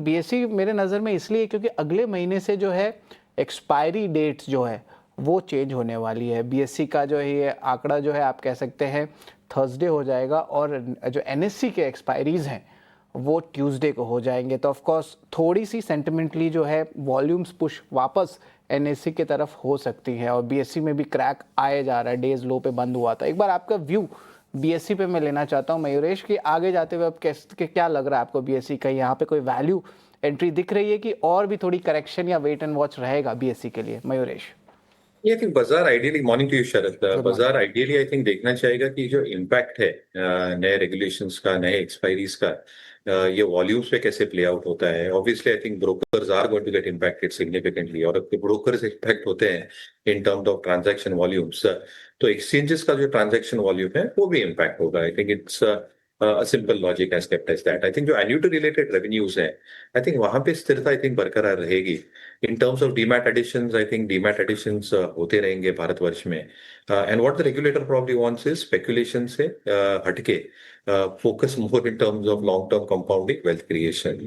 BSc मेरे नज़र में इसलिए क्योंकि अगले महीने से जो है एक्सपायरी डेट्स जो है वो चेंज होने वाली है। बीएससी का जो है ये आंकड़ा जो है आप कह सकते हैं थर्सडे हो जाएगा और जो एनएससी के एक्सपायरीज़ हैं वो ट्यूसडे को हो जाएंगे। तो ऑफ कोर्स थोड़ी सी सेंटिमेंटली जो है वॉल्यूम्स पुश वापस एनएससी की तरफ हो सकती है और बीएससी में भी क्रैक आए जा रहा है, डेज लो पे बंद हुआ था। एक बार आपका व्यू बीएससी पे मैं लेना चाहता हूँ मयूरेश कि आगे जाते हुए अब कैसे क्या लग रहा है आपको बीएससी का, यहाँ पे कोई वैल्यू एंट्री दिख रही है कि और भी थोड़ी करेक्शन या वेट एंड वॉच रहेगा बीएससी के लिए? मयूरेश। ये आई थिंक बाजार ideally, morning to you Sharad, good morning. बाजार आइडियली आई थिंक देखना चाहेगा कि जो इम्पैक्ट है नए रेगुलेशंस का, नए एक्सपायरीज का, ये वॉल्यूम्स पे कैसे प्ले आउट होता है। Obviously I think brokers are going to get impacted significantly, और अब ब्रोकर्स इम्पैक्ट होते हैं in terms of transaction volumes, तो एक्सचेंजेस का जो ट्रांजैक्शन वॉल्यूम है वो भी इम्पैक्ट होगा। I think it's simple logic as kept as that. I think जो एन्युटी रिलेटेड रेवेन्यूज है, आई थिंक वहां पे स्थिरता आई थिंक बरकरार रहेगी। In terms of demat additions, I think demat additions होते रहेंगे भारतवर्ष में। And what the regulator probably wants is speculation से हटके focus more in terms of long term compounding wealth creation.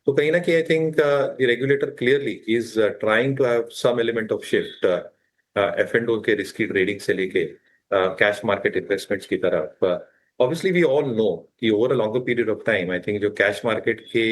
तो कहीं ना कहीं I think the regulator clearly is trying to have some element of shift F and O के risky trading से लेके cash market investments की तरफ। Obviously we all know कि over a longer period of time I think जो cash market के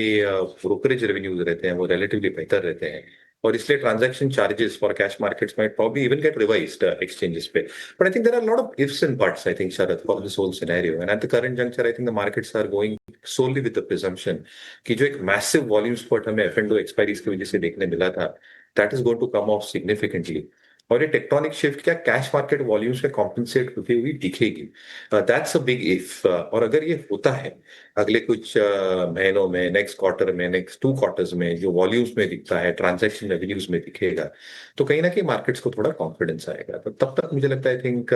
brokerage revenues रहते हैं वो रिलेटिवली बेहतर रहते हैं, और इसलिए transaction charges for cash markets might probably even get revised exchanges पे. But I think there are a lot of ifs and buts, I think, Sharad, for this whole scenario. And at the current juncture, I think the markets are going solely with the presumption कि जो एक massive volume spurt हमें F&O expiries की वजह से देखने मिला था, that is going to come off significantly. और ये टेक्टोनिक शिफ्ट क्या कैश मार्केट वॉल्यूम्स में कॉम्पेंसेट होती हुई दिखेगी? That's a big if. और अगर ये होता है अगले कुछ महीनों में, नेक्स्ट क्वार्टर में, नेक्स्ट 2 क्वार्टर्स में, जो वॉल्यूम्स में दिखता है, ट्रांजैक्शन रेवेन्यूज में दिखेगा, तो कहीं ना कहीं मार्केट्स को थोड़ा कॉन्फिडेंस आएगा। तो तब तक मुझे लगता है आई थिंक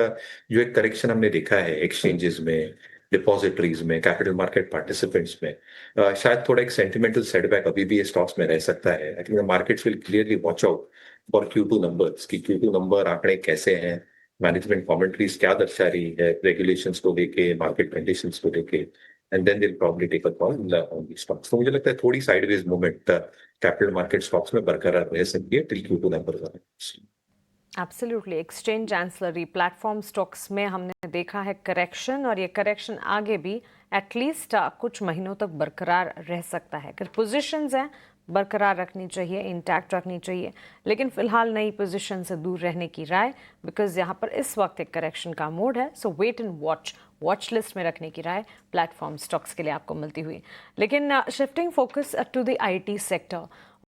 जो एक करेक्शन हमने देखा है एक्सचेंजेस में, डिपॉजिटरीज में, कैपिटल मार्केट पार्टिसिपेंट्स में, शायद थोड़ा एक सेंटिमेंटल सेटबैक अभी भी स्टॉक्स में रह सकता है। I think the markets will clearly watch out for Q2 numbers कि Q2 नंबर आंकड़े कैसे हैं, मैनेजमेंट कमेंट्रीज क्या दर्शा रही है रेगुलेशंस को लेके, मार्केट कंडीशंस को लेके, and then they will probably take a call on the stocks. तो मुझे लगता है थोड़ी sideways movement capital market stocks में बरकरार रह सकती है टिल Q2 नंबर्स आए। Absolutely. Exchange ancillary platform stocks में हमने देखा है करेक्शन, और ये करेक्शन आगे भी एटलीस्ट कुछ महीनों तक बरकरार रह सकता है। अगर पोजीशंस हैं बरकरार रखनी चाहिए, इंटैक्ट रखनी चाहिए, लेकिन फिलहाल नई पोजीशन से दूर रहने की राय, बिकॉज यहाँ पर इस वक्त एक करेक्शन का मोड है। सो वेट एंड वॉच लिस्ट में रखने की राय प्लेटफॉर्म स्टॉक्स के लिए आपको मिलती हुई। लेकिन shifting focus to the IT sector,